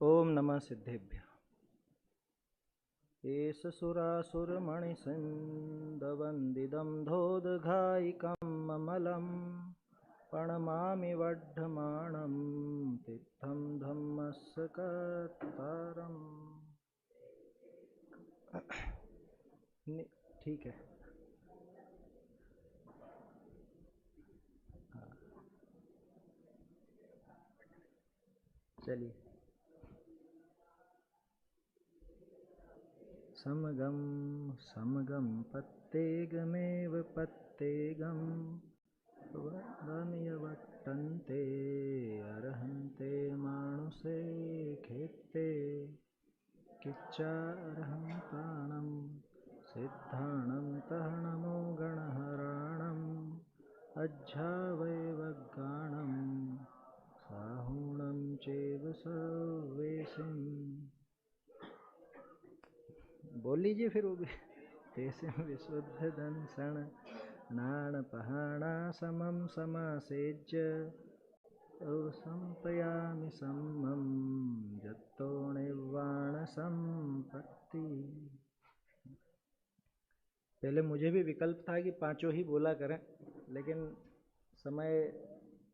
ओम नमः सिद्धेभ्य। एष सुरासुरमणिसिन्धवन्दितं धोदघायिकं ममलं प्रणमामि वर्धमानं तीर्थं धम्मस्य कर्तारम्। ठीक है। चलिए। समगम समगम पत्तेगमेव पत्तेगम वदन्यवट्टन्ते अर्हन्ते मानुषे खेत्ते किच्चार्हं प्राणं सिद्धाणं तहनमो गणहराणम् अज्झावैवगाणं साहूणं चैव सर्वेशिम्। बोल लीजिए फिर वो भी। तेसे विशुद्ध दंसण नाण पहाणा समम समासेज्य संपयामि सम्मम जत्तो निर्वाण संपत्ति। पहले मुझे भी विकल्प था कि पांचों ही बोला करें, लेकिन समय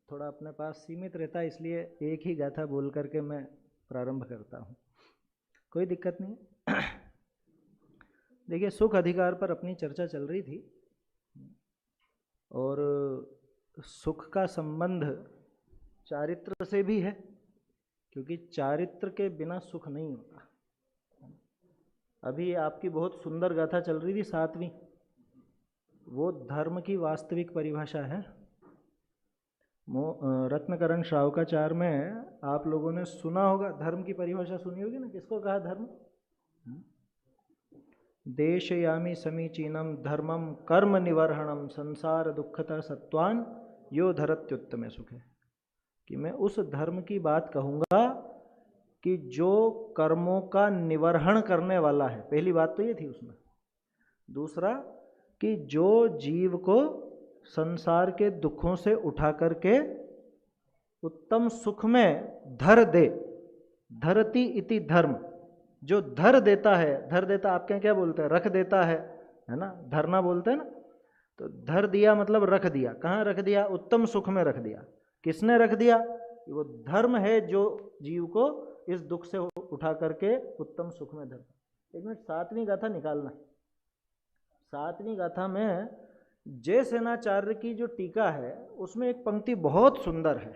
थोड़ा अपने पास सीमित रहता है, इसलिए एक ही गाथा बोल करके मैं प्रारंभ करता हूँ। कोई दिक्कत नहीं। देखिए, सुख अधिकार पर अपनी चर्चा चल रही थी और सुख का संबंध चारित्र से भी है, क्योंकि चारित्र के बिना सुख नहीं होता। अभी आपकी बहुत सुंदर गाथा चल रही थी सातवीं, वो धर्म की वास्तविक परिभाषा है। रत्नकरण श्रावकाचार में आप लोगों ने सुना होगा, धर्म की परिभाषा सुनी होगी ना। किसको कहा धर्म? देशयामि समीचीनम धर्मम कर्म निवर्हणम संसार दुखता सत्वान यो धरत्युत्तमे सुखे। कि मैं उस धर्म की बात कहूँगा कि जो कर्मों का निवर्हण करने वाला है। पहली बात तो ये थी उसमें। दूसरा कि जो जीव को संसार के दुखों से उठा करके उत्तम सुख में धर दे। धरती इति धर्म, जो धर देता है। धर देता आपके यहाँ क्या बोलते हैं? रख देता है ना? धरना बोलते हैं ना। तो धर दिया मतलब रख दिया। कहाँ रख दिया? उत्तम सुख में रख दिया। किसने रख दिया? वो धर्म है जो जीव को इस दुख से उठा करके उत्तम सुख में धर। एक मिनट, सातवीं गाथा निकालना। सातवीं गाथा में जयसेनाचार्य की जो टीका है उसमें एक पंक्ति बहुत सुंदर है,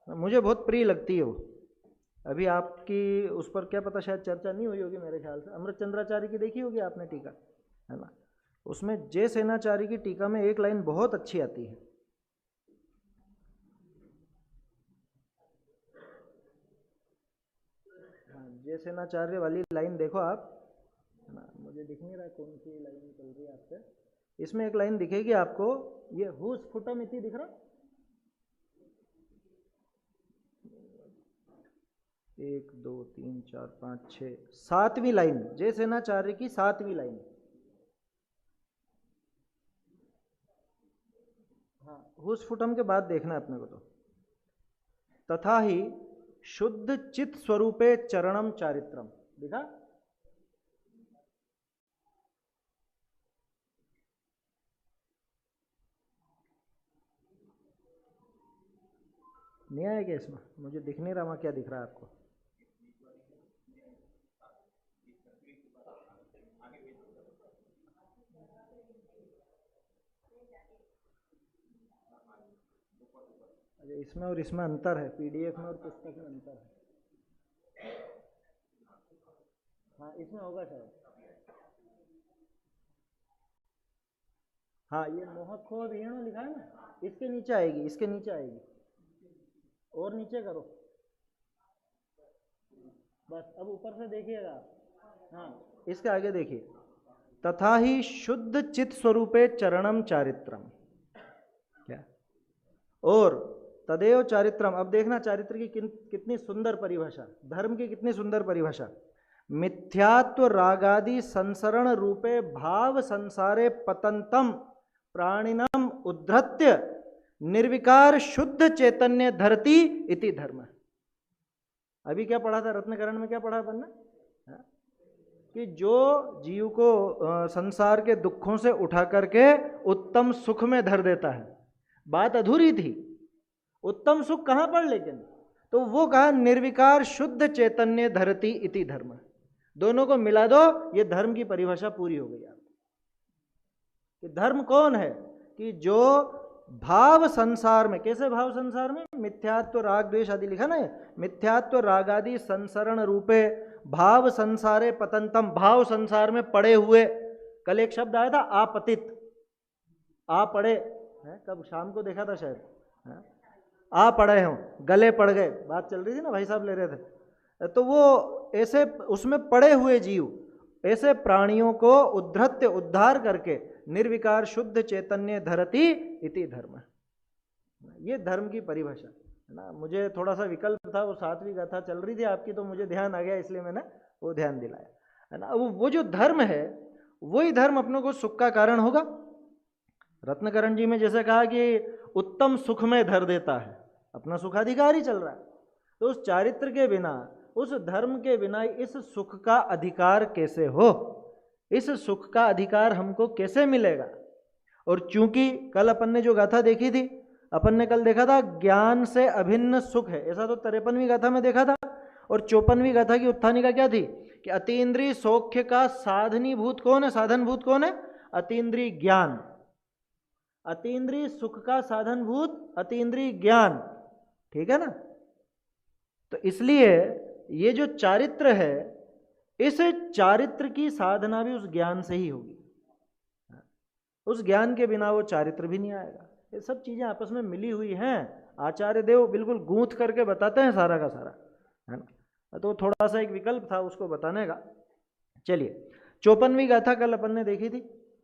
मुझे बहुत प्रिय लगती है वो। अभी आपकी उस पर क्या पता, शायद चर्चा नहीं हुई होगी मेरे ख्याल से। अमृतचंद्राचार्य की देखी होगी आपने टीका, है ना। उसमें जयसेनाचार्य की टीका में एक लाइन बहुत अच्छी आती है। हाँ, जयसेनाचार्य वाली लाइन देखो आप, है ना। मुझे दिख नहीं रहा कौन सी लाइन चल रही है आपसे। इसमें एक लाइन दिखेगी आपको, ये हु स्फुटम इति दिख रहा। 1 2 3 4 5 6 सातवीं लाइन, जयसेनाचार्य की सातवीं लाइन। हाँ, हुस्फुटम के बाद देखना अपने को। तो तथा ही शुद्ध चित स्वरूपे चरणम चारित्रम दिखा। नहीं आया क्या इसमें? मुझे दिख नहीं रहा वहां, क्या दिख रहा है आपको? अच्छा, इसमें और इसमें अंतर है, पीडीएफ में और पुस्तक में अंतर है। हाँ, इसमें होगा शायद। हाँ, ये मोहखो वीणु लिखा है ना, इसके नीचे आएगी, इसके नीचे आएगी। और नीचे करो बस। अब ऊपर से देखिएगा। हाँ, इसके आगे देखिए। तथा ही शुद्ध चित स्वरूपे चरणम चारित्रम, क्या? और तदेव चारित्रम। अब देखना चारित्र की कितनी सुंदर परिभाषा, धर्म की कितनी सुंदर परिभाषा। मिथ्यात्व रागादि संसरण रूपे भाव संसारे पतंतम प्राणिनम उद्धृत्य निर्विकार शुद्ध चैतन्य धरती इति धर्म। अभी क्या पढ़ा था रत्नकरण में, क्या पढ़ा अपन ने? हाँ? कि जो जीव को संसार के दुखों से उठा करके उत्तम सुख में धर देता है। बात अधूरी थी, उत्तम सुख कहाँ पर, लेकिन तो वो कहा निर्विकार शुद्ध चैतन्य धरती इति धर्म। दोनों को मिला दो, ये धर्म की परिभाषा पूरी हो गई आपकी। कि धर्म कौन है? कि जो भाव संसार में, कैसे भाव संसार में? मिथ्यात्व राग द्वेष आदि लिखा ना, मिथ्यात्व राग आदि संसरण रूपे भाव संसारे पतंतम, भाव संसार में पड़े हुए। कल एक शब्द आया था आपतित, आ पड़े है, कब शाम को देखा था शायद, है? आ पड़े हों, गले पड़ गए, बात चल रही थी ना, भाई साहब ले रहे थे। तो वो ऐसे उसमें पड़े हुए जीव, ऐसे प्राणियों को उद्धृत्य उद्धार करके निर्विकार शुद्ध चैतन्य धरती इति धर्म, ये धर्म की परिभाषा है ना। मुझे थोड़ा सा विकल्प था, वो 7वीं गाथा चल रही थी आपकी, तो मुझे ध्यान आ गया, इसलिए मैंने वो ध्यान दिलाया है ना। वो जो धर्म है, वही धर्म अपनों को सुख का कारण होगा। रत्नकरण जी में जैसे कहा कि उत्तम सुख में धर देता है, अपना सुखाधिकार ही चल रहा है। तो उस चारित्र के बिना, उस धर्म के बिना इस सुख का अधिकार कैसे हो? इस सुख का अधिकार हमको कैसे मिलेगा? और चूंकि कल अपन ने जो गाथा देखी थी, अपन ने कल देखा था ज्ञान से अभिन्न सुख है, ऐसा तो 53वीं गाथा में देखा था। और 54वीं गाथा की उत्थानिका क्या थी? कि अतीन्द्रिय सौख्य का साधनीभूत कौन है, साधनभूत कौन है? अतीन्द्रिय ज्ञान। अतीन्द्रिय सुख का साधनभूत अतीन्द्रिय ज्ञान, ठीक है ना। तो इसलिए ये जो चारित्र है, इस चारित्र की साधना भी उस ज्ञान से ही होगी। उस ज्ञान के बिना वो चारित्र भी नहीं आएगा। ये सब चीजें आपस में मिली हुई हैं। आचार्य देव बिल्कुल गूंथ करके बताते हैं सारा का सारा, है ना। तो थोड़ा सा एक विकल्प था उसको बताने का। चलिए 54वीं गाथा कल अपन ने देखी थी,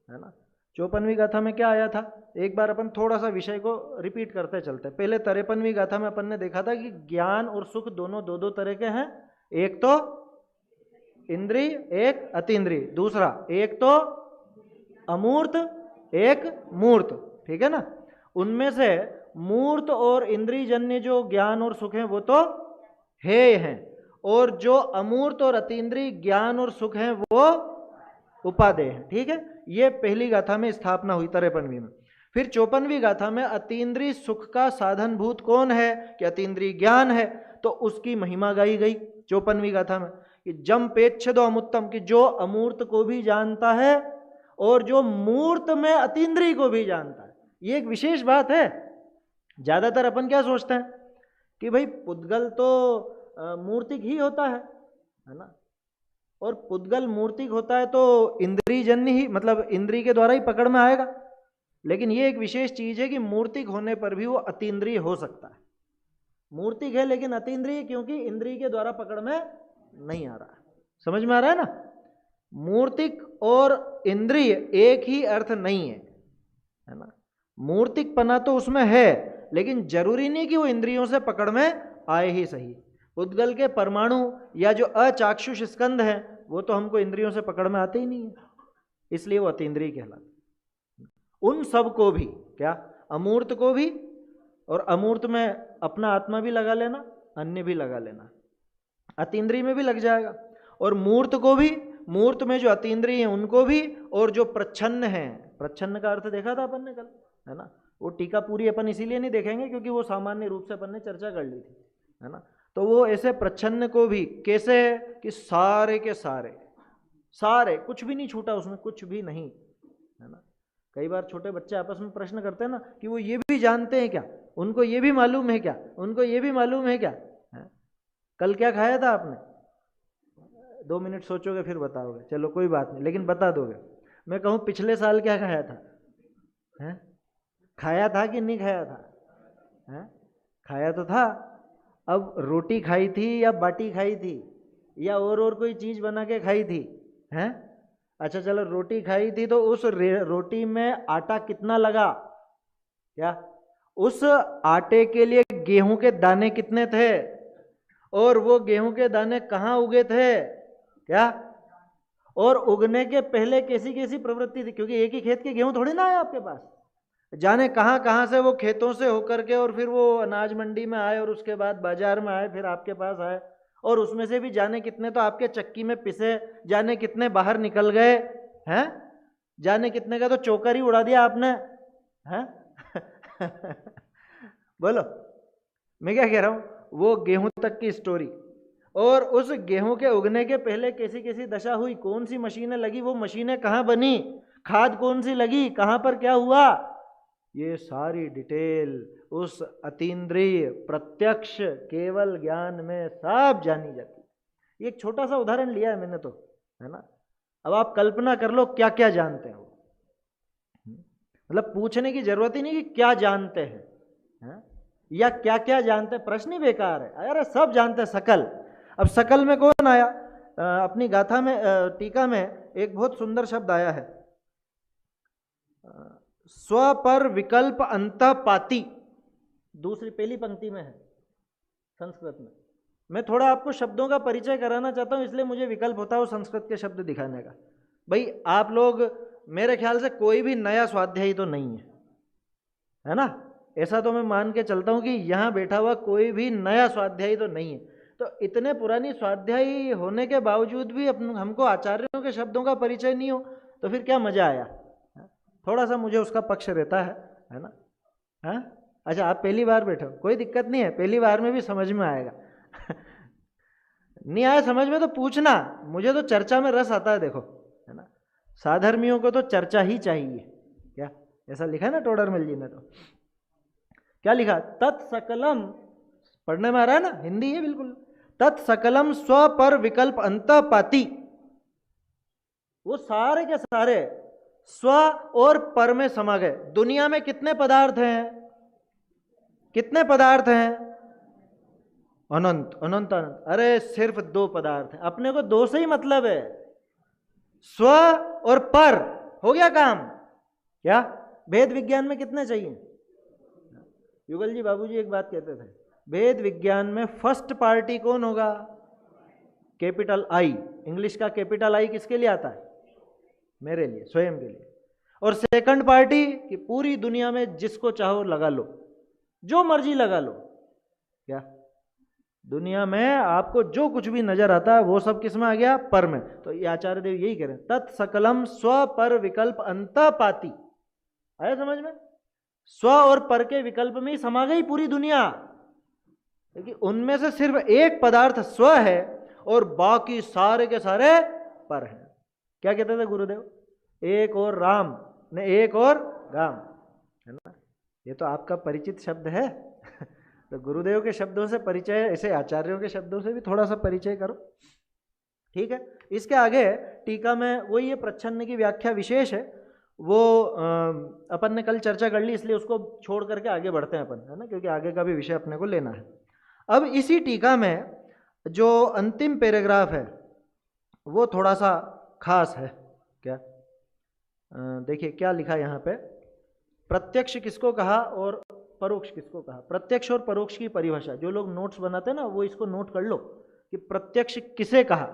है ना। 54वीं गाथा में क्या आया था, एक बार अपन थोड़ा सा विषय को रिपीट करते चलते। पहले 53वीं गाथा में अपन ने देखा था कि ज्ञान और सुख दोनों दो दो तरह के हैं। एक तो इंद्रिय, एक अतीन्द्रिय, दूसरा एक तो अमूर्त, एक मूर्त, ठीक है ना। उनमें से मूर्त और इंद्रियजन्य जो ज्ञान और सुख हैं वो तो हेय हैं, और जो अमूर्त और अतीन्द्रिय ज्ञान और सुख हैं वो उपादेय हैं, ठीक है। ये पहली गाथा में स्थापना हुई 53वीं में। फिर 54वीं गाथा में अतीन्द्रिय सुख का साधनभूत कौन है? कि अतीन्द्रिय ज्ञान है। तो उसकी महिमा गाई गई 54वीं गाथा में कि जम पेच्छदो अमुत्तम, कि जो अमूर्त को भी जानता है और जो मूर्त में अतीन्द्रिय को भी जानता है। ये एक विशेष बात है। ज्यादातर अपन क्या सोचते हैं कि भाई पुद्गल तो मूर्तिक ही होता है ना, और पुद्गल मूर्तिक होता है तो इंद्रियजन्य ही, मतलब इंद्रिय के द्वारा ही पकड़ में आएगा। लेकिन ये एक विशेष चीज है कि मूर्तिक होने पर भी वो अतीन्द्रिय हो सकता है। मूर्तिक है लेकिन अतीन्द्रिय, क्योंकि इंद्रिय के द्वारा पकड़ में नहीं आ रहा है। समझ में आ रहा है ना। मूर्तिक और इंद्रिय एक ही अर्थ नहीं है ना। मूर्तिक पना तो उसमें है, लेकिन जरूरी नहीं कि वो इंद्रियों से पकड़ में आए ही सही। पुद्गल के परमाणु या जो अचाक्षुष स्कंद है वो तो हमको इंद्रियों से पकड़ में आते ही नहीं है, इसलिए वो अतीन्द्रिय कहलाते। उन सब को भी, क्या अमूर्त को भी, और अमूर्त में अपना आत्मा भी लगा लेना, अन्य भी लगा लेना, अतीन्द्रिय में भी लग जाएगा। और मूर्त को भी, मूर्त में जो अतीन्द्रिय हैं उनको भी, और जो प्रच्छन्न है, प्रच्छन्न का अर्थ देखा था अपन ने कल, है ना। वो टीका पूरी अपन इसीलिए नहीं देखेंगे क्योंकि वो सामान्य रूप से अपन ने चर्चा कर ली थी, है ना। तो वो ऐसे प्रच्छन्न को भी कैसे है कि सारे के सारे, सारे कुछ भी नहीं छूटा उसमें, कुछ भी नहीं, है ना। कई बार छोटे बच्चे आपस में प्रश्न करते हैं ना कि वो ये भी जानते हैं क्या, उनको ये भी मालूम है क्या, उनको ये भी मालूम है क्या, है? कल क्या खाया था आपने? 2 मिनट सोचोगे फिर बताओगे, चलो कोई बात नहीं, लेकिन बता दोगे। मैं कहूँ पिछले साल क्या खाया था, है? खाया था कि नहीं खाया था, है? खाया तो था। अब रोटी खाई थी या बाटी खाई थी या और कोई चीज बना के खाई थी, हैं? अच्छा चलो रोटी खाई थी तो उस रोटी में आटा कितना लगा, क्या उस आटे के लिए गेहूं के दाने कितने थे, और वो गेहूं के दाने कहाँ उगे थे, क्या, और उगने के पहले कैसी कैसी प्रवृत्ति थी, क्योंकि एक ही खेत के गेहूं थोड़ी ना है आपके पास, जाने कहाँ कहाँ से वो खेतों से होकर के और फिर वो अनाज मंडी में आए और उसके बाद बाजार में आए, फिर आपके पास आए, और उसमें से भी जाने कितने तो आपके चक्की में पिसे, जाने कितने बाहर निकल गए हैं, जाने कितने का तो चोकर ही उड़ा दिया आपने, हैं? बोलो, मैं क्या कह रहा हूं? वो गेहूं तक की स्टोरी, और उस गेहूं के उगने के पहले कैसी कैसी दशा हुई, कौन सी मशीनें लगी, वो मशीनें कहां बनी, खाद कौन सी लगी, कहां पर क्या हुआ, ये सारी डिटेल उस अतीन्द्रिय प्रत्यक्ष केवल ज्ञान में सब जानी जाती है। एक छोटा सा उदाहरण लिया है मैंने तो, है ना। अब आप कल्पना कर लो क्या क्या जानते हो, मतलब पूछने की जरूरत ही नहीं कि क्या जानते हैं, है? या क्या क्या जानते हैं, प्रश्न ही बेकार है, अरे सब जानते हैं सकल। अब सकल में कौन आया? अपनी गाथा में, टीका में एक बहुत सुंदर शब्द आया है, स्व पर विकल्प अंतः पाती, दूसरी पहली पंक्ति में है संस्कृत में। मैं थोड़ा आपको शब्दों का परिचय कराना चाहता हूं, इसलिए मुझे विकल्प होता है वो संस्कृत के शब्द दिखाने का। भाई आप लोग, मेरे ख्याल से कोई भी नया स्वाध्यायी तो नहीं है ना, ऐसा तो मैं मान के चलता हूं कि यहां बैठा हुआ कोई भी नया स्वाध्यायी तो नहीं है। तो इतने पुरानी स्वाध्यायी होने के बावजूद भी हमको आचार्यों के शब्दों का परिचय नहीं हो तो फिर क्या मजा आया? थोड़ा सा मुझे उसका पक्ष रहता है ना। हाँ, अच्छा आप पहली बार बैठो, कोई दिक्कत नहीं है, पहली बार में भी समझ में आएगा। नहीं आया समझ में तो पूछना, मुझे तो चर्चा में रस आता है, देखो, है ना। साधर्मियों को तो चर्चा ही चाहिए, क्या ऐसा लिखा है ना टोडरमल जी ने, तो क्या लिखा, तत्सकलम, पढ़ने में आ रहा है ना, हिंदी है बिल्कुल, तत्सकलम स्व पर विकल्प अंतः पाती, वो सारे के सारे स्व और पर में समा गए। दुनिया में कितने पदार्थ हैं, कितने पदार्थ हैं? अनंत अनंत अनंत। अरे सिर्फ दो पदार्थ हैं, अपने को दो से ही मतलब है, स्व और पर, हो गया काम। क्या भेद विज्ञान में कितने चाहिए? युगल जी बाबूजी एक बात कहते थे, भेद विज्ञान में फर्स्ट पार्टी कौन होगा? Capital I. इंग्लिश का कैपिटल आई किसके लिए आता है? मेरे लिए, स्वयं के लिए। और सेकंड पार्टी कि पूरी दुनिया में जिसको चाहो लगा लो, जो मर्जी लगा लो। क्या दुनिया में आपको जो कुछ भी नजर आता है वो सब किस में आ गया? पर में। तो ये आचार्य देव यही कह रहे हैं, तत्सकलम स्व पर विकल्प अंतः पाती। आया समझ में? स्व और पर के विकल्प में ही समा गई पूरी दुनिया, क्योंकि उनमें से सिर्फ एक पदार्थ स्व है और बाकी सारे के सारे पर हैं। क्या कहते थे गुरुदेव? एक और राम ने एक और राम, है ना। ये तो आपका परिचित शब्द है। तो गुरुदेव के शब्दों से परिचय, ऐसे आचार्यों के शब्दों से भी थोड़ा सा परिचय करो, ठीक है। इसके आगे टीका में वही ये प्रच्छन्न की व्याख्या विशेष है, वो अपन ने कल चर्चा कर ली, इसलिए उसको छोड़ करके आगे बढ़ते हैं अपन, है ना, क्योंकि आगे का भी विषय अपने को लेना है। अब इसी टीका में जो अंतिम पैराग्राफ है वो थोड़ा सा खास है। क्या देखिए क्या लिखा है यहाँ पे, प्रत्यक्ष किसको कहा और परोक्ष किसको कहा। प्रत्यक्ष और परोक्ष की परिभाषा, जो लोग नोट्स बनाते हैं ना वो इसको नोट कर लो कि प्रत्यक्ष किसे कहा,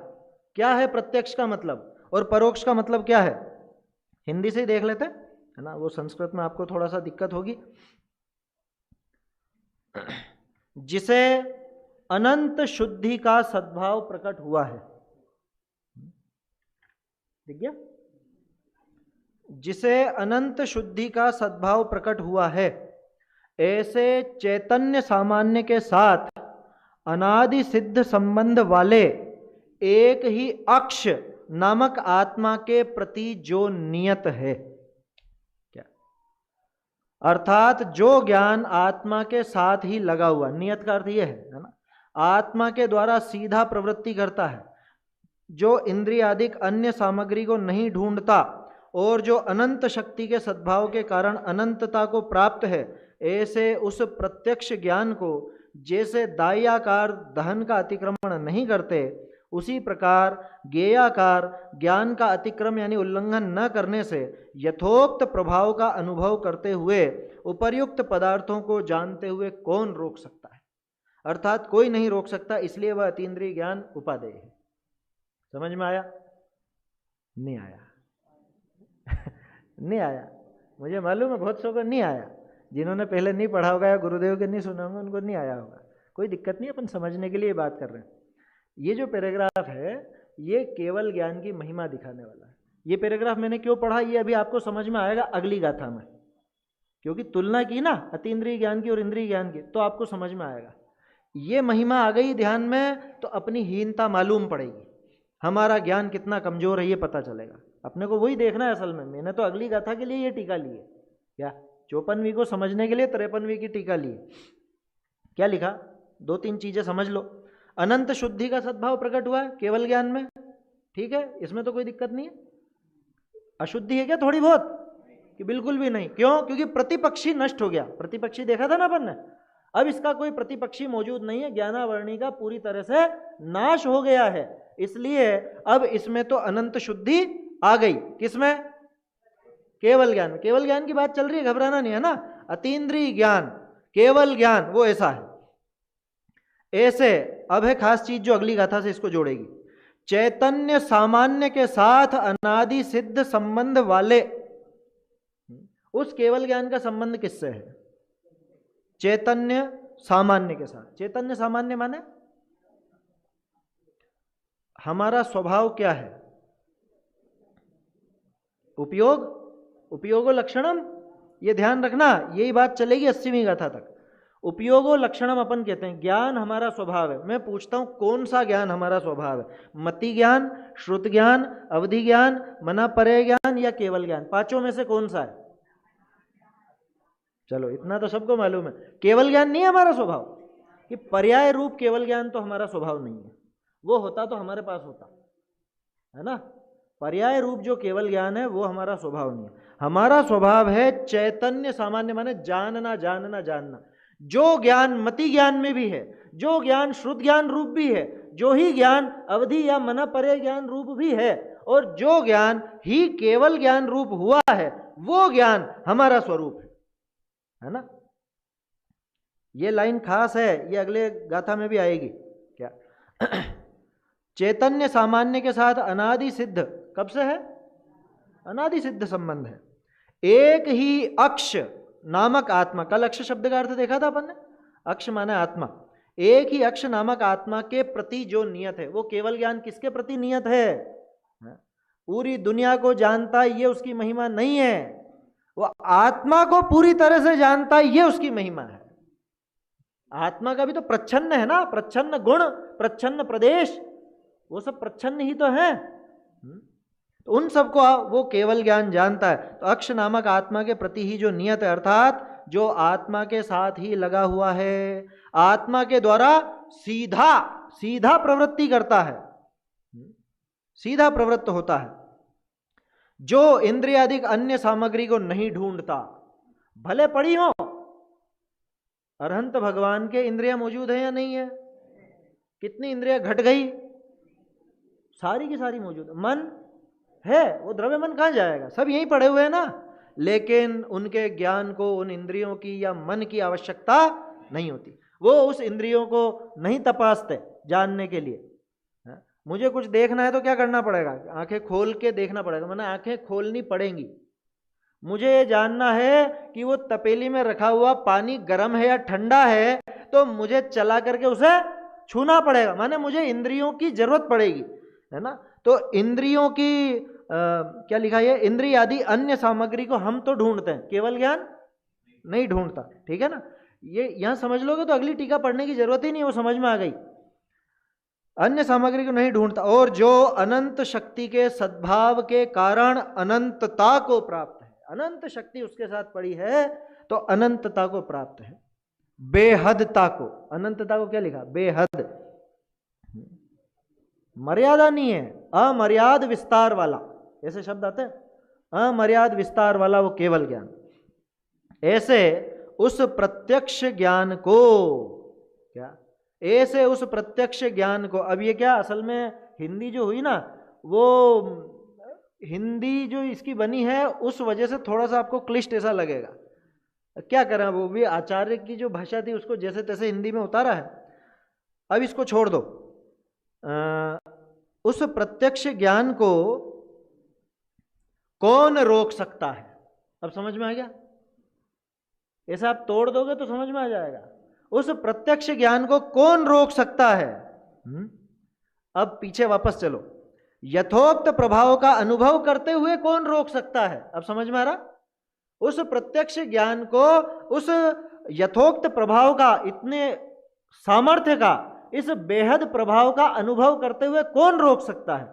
क्या है प्रत्यक्ष का मतलब और परोक्ष का मतलब क्या है। हिंदी से ही देख लेते हैं, है ना, वो संस्कृत में आपको थोड़ा सा दिक्कत होगी। जिसे अनंत शुद्धि का सद्भाव प्रकट हुआ है, ठीक है, जिसे अनंत शुद्धि का सद्भाव प्रकट हुआ है, ऐसे चैतन्य सामान्य के साथ अनादि सिद्ध संबंध वाले एक ही अक्ष नामक आत्मा के प्रति जो नियत है। क्या अर्थात जो ज्ञान आत्मा के साथ ही लगा हुआ, नियत का अर्थ यह है ना, आत्मा के द्वारा सीधा प्रवृत्ति करता है, जो इंद्रियादिक अन्य सामग्री को नहीं ढूंढता और जो अनंत शक्ति के सद्भाव के कारण अनंतता को प्राप्त है, ऐसे उस प्रत्यक्ष ज्ञान को जैसे दाह्याकार दहन का अतिक्रमण नहीं करते, उसी प्रकार ज्ञेयाकार ज्ञान का अतिक्रम यानी उल्लंघन न करने से यथोक्त प्रभाव का अनुभव करते हुए उपर्युक्त पदार्थों को जानते हुए कौन रोक सकता है। अर्थात कोई नहीं रोक सकता, इसलिए वह अतीन्द्रिय ज्ञान उपादेय है। समझ में आया? नहीं आया? नहीं आया, मुझे मालूम है बहुत सौ को नहीं आया। जिन्होंने पहले नहीं पढ़ा होगा या गुरुदेव के नहीं सुना होगा उनको नहीं आया होगा, कोई दिक्कत नहीं, अपन समझने के लिए बात कर रहे हैं। ये जो पैराग्राफ है ये केवल ज्ञान की महिमा दिखाने वाला है। ये पैराग्राफ मैंने क्यों पढ़ा ये अभी आपको समझ में आएगा अगली गाथा में, क्योंकि तुलना की ना अतीन्द्रिय ज्ञान की और इंद्रिय ज्ञान की, तो आपको समझ में आएगा। ये महिमा आ गई ध्यान में तो अपनी हीनता मालूम पड़ेगी, हमारा ज्ञान कितना कमजोर है ये पता चलेगा। अपने को वही देखना है असल में। मैंने तो अगली गाथा के लिए ये टीका ली है, क्या 54वीं को समझने के लिए 53वीं की टीका ली है। क्या लिखा, 2-3 चीजें समझ लो। अनंत शुद्धि का सद्भाव प्रकट हुआ है केवल ज्ञान में, ठीक है, इसमें तो कोई दिक्कत नहीं है। अशुद्धि है क्या थोड़ी बहुत, कि बिल्कुल भी नहीं? क्यों? क्योंकि प्रतिपक्षी नष्ट हो गया। प्रतिपक्षी देखा था ना अपन ने, अब इसका कोई प्रतिपक्षी मौजूद नहीं है, ज्ञानावरणी का पूरी तरह से नाश हो गया है। इसलिए अब इसमें तो अनंत शुद्धि आ गई। किसमें? केवल ज्ञान में। केवल ज्ञान की बात चल रही है, घबराना नहीं है ना। अतीन्द्रिय ज्ञान, केवल ज्ञान, वो ऐसा है। ऐसे अब है खास चीज जो अगली गाथा से इसको जोड़ेगी। चैतन्य सामान्य के साथ अनादि सिद्ध संबंध वाले, उस केवल ज्ञान का संबंध किससे है? चैतन्य सामान्य के साथ। चैतन्य सामान्य माने हमारा स्वभाव क्या है? उपयोग, उपयोगो लक्षणम, ये ध्यान रखना, यही बात चलेगी 80वीं गाथा तक। उपयोगो लक्षणम अपन कहते हैं, ज्ञान हमारा स्वभाव है। मैं पूछता हूं कौन सा ज्ञान हमारा स्वभाव है? मति ज्ञान, श्रुत ज्ञान, अवधि ज्ञान, मना परे ज्ञान या केवल ज्ञान? पांचों में से कौन सा है? चलो इतना तो सबको मालूम है, केवल ज्ञान नहीं है हमारा स्वभाव। कि पर्याय रूप केवल ज्ञान तो हमारा स्वभाव नहीं है, वो होता तो हमारे पास होता है ना। पर्याय रूप जो केवल ज्ञान है वो हमारा स्वभाव नहीं है। हमारा स्वभाव है चैतन्य सामान्य, माने जानना जानना जानना। जो ज्ञान मति ज्ञान में भी है, जो ज्ञान श्रुत ज्ञान रूप भी है, जो ही ज्ञान अवधि या मना परे ज्ञान रूप भी है, और जो ज्ञान ही केवल ज्ञान रूप हुआ है, वो ज्ञान हमारा स्वरूप है ना। ये लाइन खास है, ये अगले गाथा में भी आएगी। क्या? चैतन्य सामान्य के साथ अनादि सिद्ध, कब से है? अनादि सिद्ध संबंध है। एक ही अक्ष नामक आत्मा, कल अक्ष शब्द का अर्थ देखा था अपन ने, अक्ष माने आत्मा। एक ही अक्ष नामक आत्मा के प्रति जो नियत है, वो केवल ज्ञान किसके प्रति नियत है? पूरी दुनिया को जानता है, ये उसकी महिमा नहीं है। वो आत्मा को पूरी तरह से जानता है, ये उसकी महिमा है। आत्मा का भी तो प्रच्छन्न है ना, प्रच्छन्न गुण, प्रच्छन्न प्रदेश, वो सब प्रच्छन्न ही तो है। तो उन सबको वो केवल ज्ञान जानता है। तो अक्ष नामक आत्मा के प्रति ही जो नियत है, अर्थात जो आत्मा के साथ ही लगा हुआ है, आत्मा के द्वारा सीधा सीधा प्रवृत्ति करता है, सीधा प्रवृत्त होता है, जो इंद्रियादिक अन्य सामग्री को नहीं ढूंढता, भले पड़ी हो। अरहंत भगवान के इंद्रियां मौजूद है या नहीं है? कितनी इंद्रियां घट गई? सारी की सारी मौजूद। मन है, वो द्रव्य मन कहां जाएगा? सब यहीं पड़े हुए हैं ना। लेकिन उनके ज्ञान को उन इंद्रियों की या मन की आवश्यकता नहीं होती। वो उस इंद्रियों को नहीं तपासते जानने के लिए। मुझे कुछ देखना है तो क्या करना पड़ेगा? आंखें खोल के देखना पड़ेगा, मैंने आंखें खोलनी पड़ेंगी। मुझे ये जानना है कि वो तपेली में रखा हुआ पानी गर्म है या ठंडा है, तो मुझे चला करके उसे छूना पड़ेगा, माने मुझे इंद्रियों की जरूरत पड़ेगी, है ना। तो इंद्रियों की क्या लिखा है? इंद्रिय आदि अन्य सामग्री को हम तो ढूंढते हैं, केवल ज्ञान नहीं ढूंढता। ठीक है ना, ये यहां समझ लोगे तो अगली टीका पढ़ने की जरूरत ही नहीं, वो समझ में आ गई। अन्य सामग्री को नहीं ढूंढता, और जो अनंत शक्ति के सद्भाव के कारण अनंतता को प्राप्त है, अनंत शक्ति उसके साथ पड़ी है तो अनंतता को प्राप्त है, बेहदता को। अनंतता को क्या लिखा? बेहद, मर्यादा नहीं है, अमर्याद विस्तार वाला, ऐसे शब्द आते हैं, अमर्याद विस्तार वाला वो केवल ज्ञान। ऐसे उस प्रत्यक्ष ज्ञान को, क्या ऐसे उस प्रत्यक्ष ज्ञान को, अब ये क्या असल में हिंदी जो हुई ना, वो हिंदी जो इसकी बनी है उस वजह से थोड़ा सा आपको क्लिष्ट ऐसा लगेगा। क्या करें, वो भी आचार्य की जो भाषा थी उसको जैसे तैसे हिंदी में उतारा है। अब इसको छोड़ दो। उस प्रत्यक्ष ज्ञान को कौन रोक सकता है? अब समझ में आ गया? ऐसा आप तोड़ दोगे तो समझ में आ जाएगा। उस प्रत्यक्ष ज्ञान को कौन रोक सकता है? अब पीछे वापस चलो, यथोक्त प्रभाव का अनुभव करते हुए कौन रोक सकता है? अब समझ में आ रहा? उस प्रत्यक्ष ज्ञान को, उस यथोक्त प्रभाव का, इतने सामर्थ्य का, इस बेहद प्रभाव का अनुभव करते हुए कौन रोक सकता है?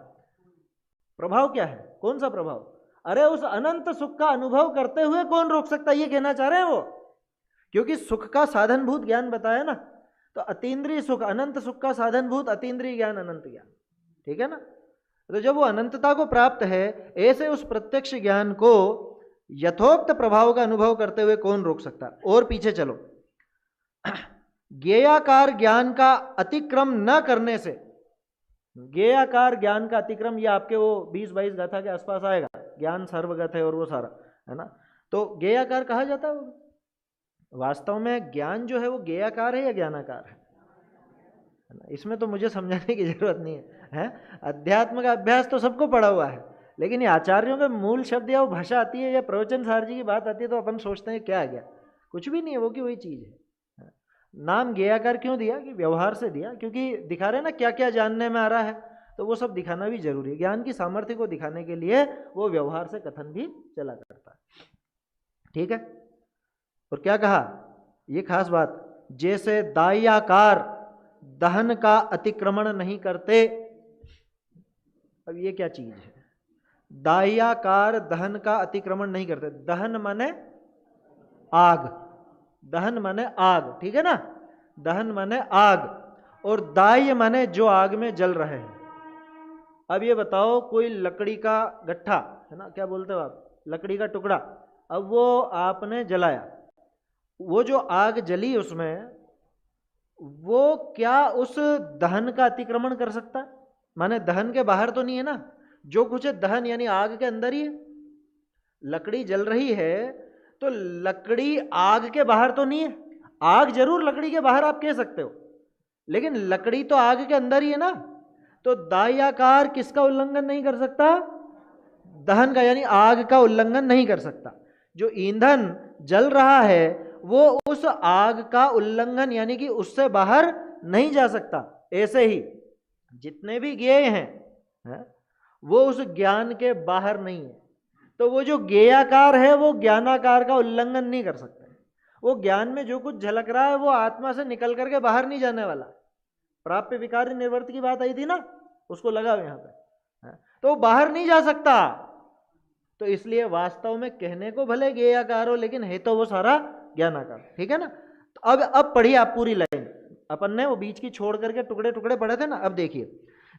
प्रभाव क्या है? कौन सा प्रभाव? अरे उस अनंत सुख का अनुभव करते हुए कौन रोक सकता है, ये कहना चाह रहे हैं वो। क्योंकि सुख का साधनभूत ज्ञान बताया ना, तो अतीन्द्रिय सुख, अनंत सुख का साधनभूत अतीन्द्रिय ज्ञान, अनंत ज्ञान, ठीक है ना। तो जब वो अनंतता को प्राप्त है, ऐसे उस प्रत्यक्ष ज्ञान को यथोक्त प्रभाव का अनुभव करते हुए कौन रोक सकता? और पीछे चलो, ज्ञेयाकार ज्ञान का अतिक्रम न करने से, ज्ञेयाकार ज्ञान का अतिक्रम, ये आपके वो 20-22 गाथा के आसपास आएगा, ज्ञान सर्वगत है और वो सारा है ना। तो ज्ञेयाकार कहा जाता है। वास्तव में ज्ञान जो है वो ज्ञेयाकार है या ज्ञानाकार है? इसमें तो मुझे समझाने की जरूरत नहीं है। अध्यात्म का अभ्यास तो सबको पड़ा हुआ है, लेकिन ये आचार्यों के मूल शब्द या वो भाषा आती है या प्रवचन सार जी की बात आती है तो अपन सोचते हैं क्या आ गया, कुछ भी नहीं है, वो की वही चीज है। नाम ज्ञेयाकार क्यों दिया? कि व्यवहार से दिया, क्योंकि दिखा रहे ना क्या क्या जानने में आ रहा है, तो वो सब दिखाना भी जरूरी है। ज्ञान की सामर्थ्य को दिखाने के लिए वो व्यवहार से कथन भी चला करता है, ठीक है। और क्या कहा, ये खास बात, जैसे दाह्याकार दहन का अतिक्रमण नहीं करते। अब ये क्या चीज है? दाह्याकार दहन का अतिक्रमण नहीं करते। दहन माने आग, दहन माने आग, ठीक है ना। दहन माने आग, और दाह्य माने जो आग में जल रहे हैं। अब ये बताओ, कोई लकड़ी का गट्ठा है ना, क्या बोलते हो आप, लकड़ी का टुकड़ा, अब वो आपने जलाया, वो जो आग जली उसमें, वो क्या उस दहन का अतिक्रमण कर सकता है? माने दहन के बाहर तो नहीं है ना, जो कुछ है दहन यानी आग के अंदर ही है। लकड़ी जल रही है तो लकड़ी आग के बाहर तो नहीं है, आग जरूर लकड़ी के बाहर आप कह सकते हो, लेकिन लकड़ी तो आग के अंदर ही है ना। तो दाह्याकार किसका उल्लंघन नहीं कर सकता? दहन का, यानी आग का उल्लंघन नहीं कर सकता। जो ईंधन जल रहा है वो उस आग का उल्लंघन यानी कि उससे बाहर नहीं जा सकता। ऐसे ही जितने भी ज्ञेय हैं वो उस ज्ञान के बाहर नहीं है। तो वो जो ज्ञेयाकार है वो ज्ञानाकार का उल्लंघन नहीं कर सकता। वो ज्ञान में जो कुछ झलक रहा है वो आत्मा से निकल करके बाहर नहीं जाने वाला। प्राप्य विकारी निर्वर्त की बात आई थी ना, उसको लगाओ यहाँ पे, तो वो बाहर नहीं जा सकता। तो इसलिए वास्तव में कहने को भले ज्ञेयाकार हो, लेकिन है तो वो सारा ज्ञानाकार, ठीक है ना। तो अब पढ़िए आप पूरी लाइन, अपन ने वो बीच की छोड़ करके टुकड़े टुकड़े पढ़े थे ना। अब देखिए,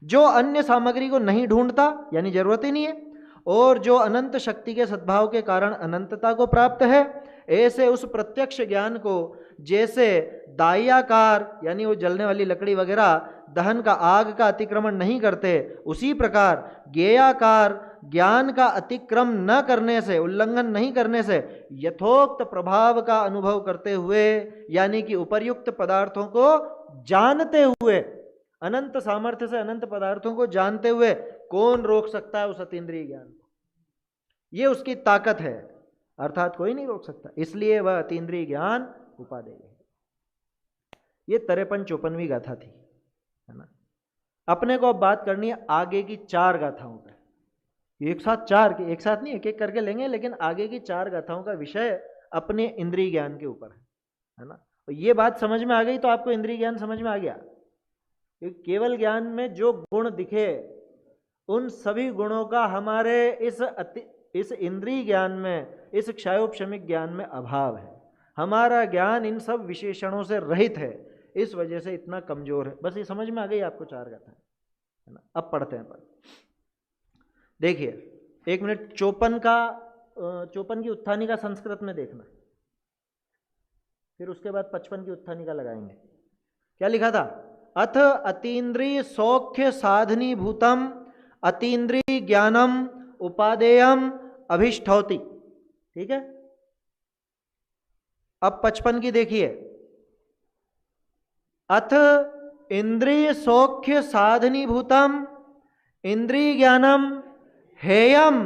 जो अन्य सामग्री को नहीं ढूंढता यानी जरूरत ही नहीं है, और जो अनंत शक्ति के सद्भाव के कारण अनंतता को प्राप्त है, ऐसे उस प्रत्यक्ष ज्ञान को जैसे दाह्याकार यानी वो जलने वाली लकड़ी वगैरह दहन का, आग का अतिक्रमण नहीं करते, उसी प्रकार ज्ञेयाकार ज्ञान का अतिक्रम न करने से, उल्लंघन नहीं करने से यथोक्त प्रभाव का अनुभव करते हुए यानी कि उपर्युक्त पदार्थों को जानते हुए, अनंत सामर्थ्य से अनंत पदार्थों को जानते हुए कौन रोक सकता है उस अतीन्द्रिय ज्ञान को? ये उसकी ताकत है, अर्थात कोई नहीं रोक सकता। इसलिए वह अतीन्द्रिय ज्ञान उपादेय है। ये 53-54वीं गाथा थी, है ना। अपने को अब बात करनी है आगे की 4 गाथाओं पर। एक साथ 4, एक साथ नहीं, एक एक करके लेंगे, लेकिन आगे की 4 गाथाओं का विषय अपने इंद्रिय ज्ञान के ऊपर है ना। और ये बात समझ में आ गई तो आपको इंद्रिय ज्ञान समझ में आ गया। क्योंकि केवल ज्ञान में जो गुण दिखे उन सभी गुणों का हमारे इस इंद्रिय ज्ञान में, इस क्षयोपशमिक ज्ञान में अभाव है। हमारा ज्ञान इन सब विशेषणों से रहित है, इस वजह से इतना कमजोर है। बस ये समझ में आ गई आपको 4 गाथा, है ना। अब पढ़ते हैं। देखिए 1 मिनट 54 की उत्थानिका संस्कृत में देखना, फिर उसके बाद 55 की उत्थानिका लगाएंगे। क्या लिखा था? अथ अतीन्द्रिय सौख्य साधनी भूतम अतीन्द्रिय ज्ञानम उपादेयम अभिष्ठौति, ठीक है। अब 55 की देखिए, अथ इंद्रिय सौख्य साधनी भूतम इंद्रिय ज्ञानम हेयम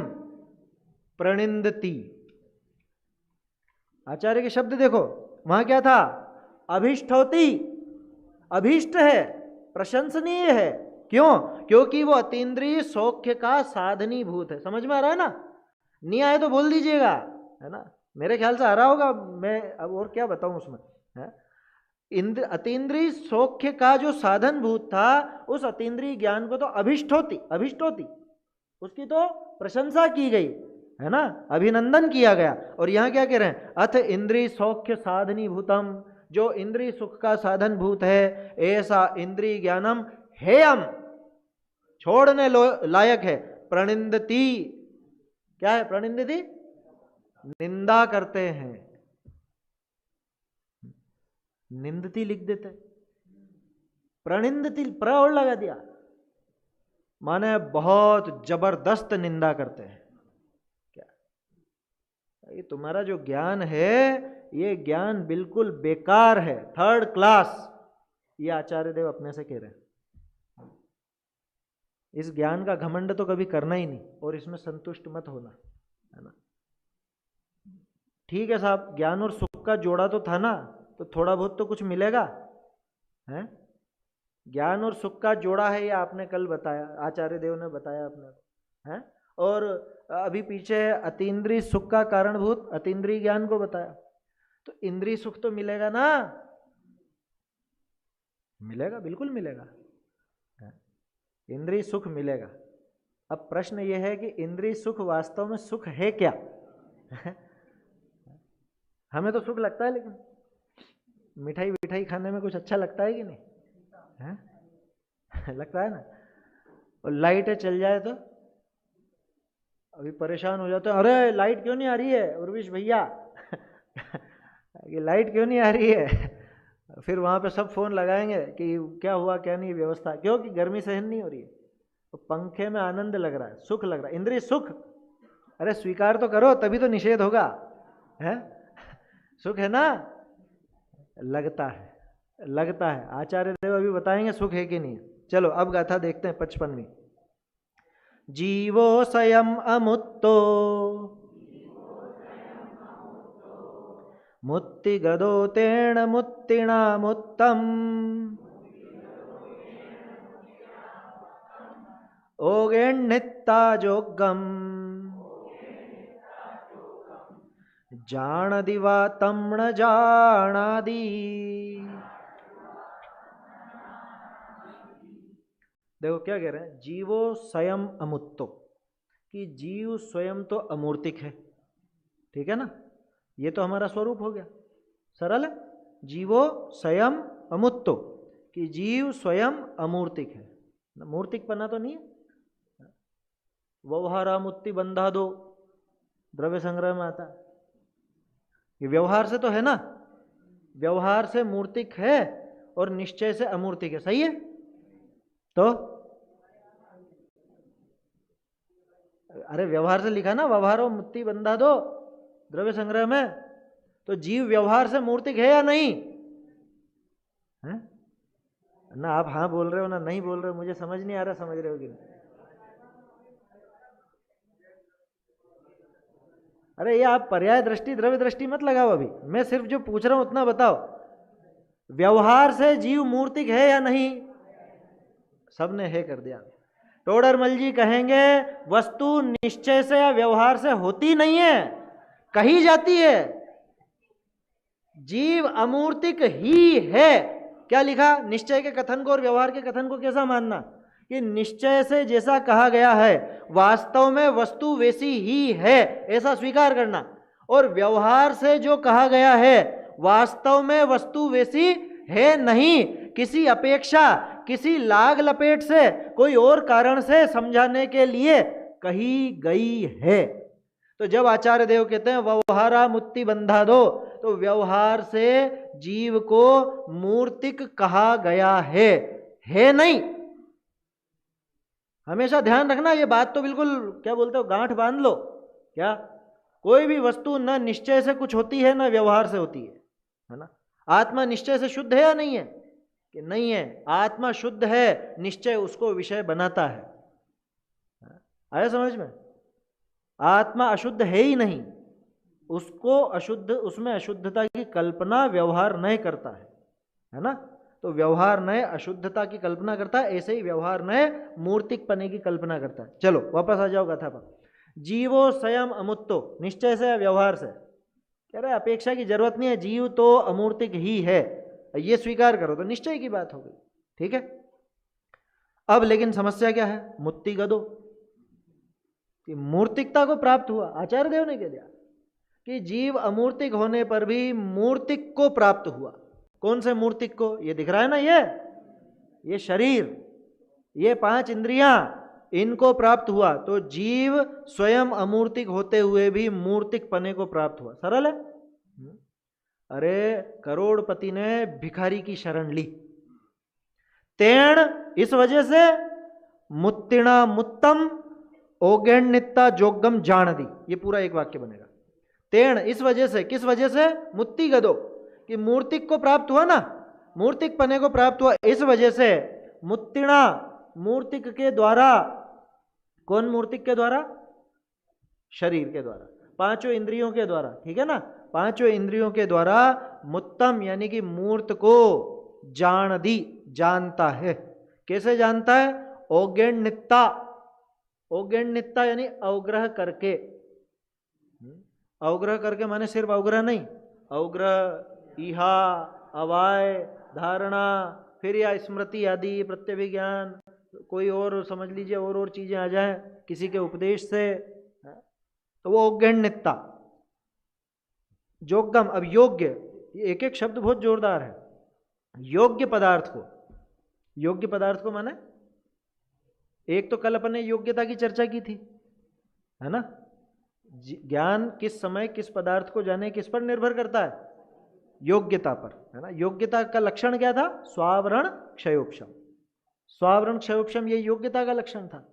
प्रणिंदति। आचार्य के शब्द देखो, वहां क्या था? अभिष्ठौति, अभिष्ट है, प्रशंसनीय है, क्यों? क्योंकि वो अतीन्द्रिय सौख्य का साधनी भूत है। समझ में आ रहा है ना? नहीं आए तो बोल दीजिएगा, है ना? मेरे ख्याल से आ रहा होगा, मैं अब और क्या बताऊं उसमें, है? इंद्र अतीन्द्रिय सौख्य का जो साधन भूत था, उस अतीन्द्रिय ज्ञान को तो अभिष्ट होती उसकी तो प्रशंसा की गई, है ना, अभिनंदन किया गया। और यहां क्या कह रहे हैं? अथ इंद्रिय सौख्य साधनी भूतम, जो इंद्रिय सुख का साधन भूत है, ऐसा इंद्रिय ज्ञानम हेयम, छोड़ने लायक है। प्रणिंदती, क्या है प्रणिंदती? निंदा करते हैं। निंदती लिख देते, प्रणिंदती प्र और लगा दिया, माने बहुत जबरदस्त निंदा करते हैं। क्या ये तुम्हारा जो ज्ञान है, ये ज्ञान बिल्कुल बेकार है, थर्ड क्लास, ये आचार्य देव अपने से कह रहे हैं। इस ज्ञान का घमंड तो कभी करना ही नहीं, और इसमें संतुष्ट मत होना, है ना? ठीक है साहब, ज्ञान और सुख का जोड़ा तो था ना, तो थोड़ा बहुत तो कुछ मिलेगा, है? ज्ञान और सुख का जोड़ा है, ये आपने कल बताया, आचार्य देव ने बताया अपने को, है? और अभी पीछे अतीन्द्रिय सुख का कारणभूत अतीन्द्रिय ज्ञान को बताया। तो इंद्रिय सुख तो मिलेगा ना? मिलेगा, बिल्कुल मिलेगा, इंद्रिय सुख मिलेगा। अब प्रश्न यह है कि इंद्रिय सुख वास्तव में सुख है क्या? हमें तो सुख लगता है, लेकिन मिठाई विठाई खाने में कुछ अच्छा लगता है कि नहीं, है? लगता है ना? और लाइटें चल जाए तो अभी परेशान हो जाते हैं, अरे लाइट क्यों नहीं आ रही है उर्विश भैया? ये लाइट क्यों नहीं आ रही है? फिर वहां पे सब फोन लगाएंगे कि क्या हुआ क्या नहीं व्यवस्था, क्योंकि गर्मी सहन नहीं हो रही है, तो पंखे में आनंद लग रहा है, सुख लग रहा है, इंद्रिय सुख। अरे स्वीकार तो करो, तभी तो निषेध होगा, है? सुख है ना? लगता है। आचार्य देव अभी बताएंगे सुख है कि नहीं। चलो अब गाथा देखते हैं 55वीं। जीवो स्वयं अमुत्तो मुत्ति गदो तेण मुत्तिना मुत्तम ओगेण्णित्ता जोगम जाणदि वा तम न जानादि। देखो क्या कह रहे हैं, जीवो स्वयं अमुत्तो, कि जीव स्वयं तो अमूर्तिक है, ठीक है ना? ये तो हमारा स्वरूप हो गया, सरल है। जीवो स्वयं अमुत्तो, कि जीव स्वयं अमूर्तिक है, मूर्तिक पना तो नहीं है। व्यवहारामुत्ति बंधा दो, द्रव्य संग्रह में आता है, ये व्यवहार से तो है ना, व्यवहार से मूर्तिक है और निश्चय से अमूर्तिक है, सही है? तो अरे व्यवहार से लिखा ना, व्यवहारो मुत्ति बंधा दो द्रव्य संग्रह में, तो जीव व्यवहार से मूर्तिक है या नहीं है? ना आप हाँ बोल रहे हो ना नहीं बोल रहे हो, मुझे समझ नहीं आ रहा, समझ रहे हो कि नहीं? अरे ये आप पर्याय दृष्टि द्रव्य दृष्टि मत लगाओ, अभी मैं सिर्फ जो पूछ रहा हूं उतना बताओ। व्यवहार से जीव मूर्तिक है या नहीं? सबने है कर दिया। टोडरमल जी कहेंगे वस्तु निश्चय से या व्यवहार से होती नहीं है, कही जाती है। जीव अमूर्तिक ही है। क्या लिखा? निश्चय के कथन को और व्यवहार के कथन को कैसा मानना कि निश्चय से जैसा कहा गया है वास्तव में वस्तु वैसी ही है, ऐसा स्वीकार करना, और व्यवहार से जो कहा गया है वास्तव में वस्तु वैसी है नहीं, किसी अपेक्षा, किसी लाग लपेट से, कोई और कारण से समझाने के लिए कही गई है। तो जब आचार्य देव कहते हैं व्यवहारा मुत्ति बंधा दो, तो व्यवहार से जीव को मूर्तिक कहा गया है नहीं। हमेशा ध्यान रखना, ये बात तो बिल्कुल क्या बोलते हो गांठ बांध लो। क्या कोई भी वस्तु न निश्चय से कुछ होती है न व्यवहार से होती है ना? आत्मा निश्चय से शुद्ध है या नहीं है? कि नहीं है। आत्मा शुद्ध है, निश्चय उसको विषय बनाता है। आया समझ में? आत्मा अशुद्ध है ही नहीं, उसको अशुद्ध, उसमें अशुद्धता की कल्पना व्यवहार नहीं करता है ना? तो व्यवहार नए अशुद्धता की कल्पना करता है, ऐसे ही व्यवहार नए मूर्तिक पने की कल्पना करता है। चलो वापस आ जाओ कथा पर। जीवो स्वयं अमुत्तो, निश्चय से व्यवहार से, कह रहे अपेक्षा की जरूरत नहीं है, जीव तो अमूर्तिक ही है, ये स्वीकार करो तो निश्चय की बात हो गई। ठीक है, अब लेकिन समस्या क्या है, मुत्ति गदो, कि मूर्तिकता को प्राप्त हुआ। आचार्य देव ने कह दिया कि जीव अमूर्तिक होने पर भी मूर्तिक को प्राप्त हुआ। कौन से मूर्तिक को, ये दिख रहा है ना, ये शरीर, ये 5 इंद्रियां, इनको प्राप्त हुआ। तो जीव स्वयं अमूर्तिक होते हुए भी मूर्तिक पने को प्राप्त हुआ। सरल है। अरे करोड़पति ने भिखारी की शरण ली, तेण इस वजह से मुत्तिणा मुत्तम ओगेण्यता जोगम जान दी, ये पूरा एक वाक्य बनेगा। तेण इस वजह से, किस वजह से, मुत्ति गदो, कि मूर्तिक को प्राप्त हुआ ना, मूर्तिक पने को प्राप्त हुआ, इस वजह से मुत्तिणा, मूर्तिक के द्वारा। कौन मूर्तिक के द्वारा, शरीर के द्वारा, 5 इंद्रियों के द्वारा, ठीक है ना, 5 इंद्रियों के द्वारा मुत्तम यानी कि मूर्त को जान दी, जानता है। कैसे जानता है, औगण्यता, औगण्यता यानी अवग्रह करके। अवग्रह करके माने सिर्फ अवग्रह नहीं, अवग्रह, इहा, अवाय, धारणा, फिर या स्मृति आदि, प्रत्यभिज्ञान, कोई और समझ लीजिए और चीजें आ जाए किसी के उपदेश से, तो वो औगण्यता। जोगम, अब योग्य, ये एक एक शब्द बहुत जोरदार है। योग्य पदार्थ को, योग्य पदार्थ को माने, एक तो कल अपन ने योग्यता की चर्चा की थी, है ना। ज्ञान किस समय किस पदार्थ को जाने किस पर निर्भर करता है, योग्यता पर, है ना। योग्यता का लक्षण क्या था, स्वावरण क्षयोपशम, स्वावरण क्षयोपशम, ये योग्यता का लक्षण था।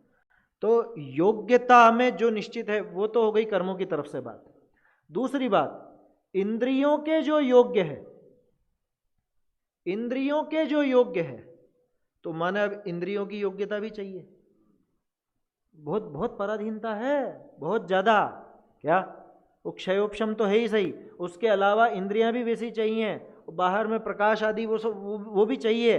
तो योग्यता में जो निश्चित है वो तो हो गई कर्मों की तरफ से बात। दूसरी बात, इंद्रियों के जो योग्य है, इंद्रियों के जो योग्य है, तो माने अब इंद्रियों की योग्यता भी चाहिए। बहुत बहुत पराधीनता है, बहुत ज्यादा। क्या, वो क्षयोपशम तो है ही सही, उसके अलावा इंद्रियां भी वैसी चाहिए, बाहर में प्रकाश आदि वो सब वो भी चाहिए,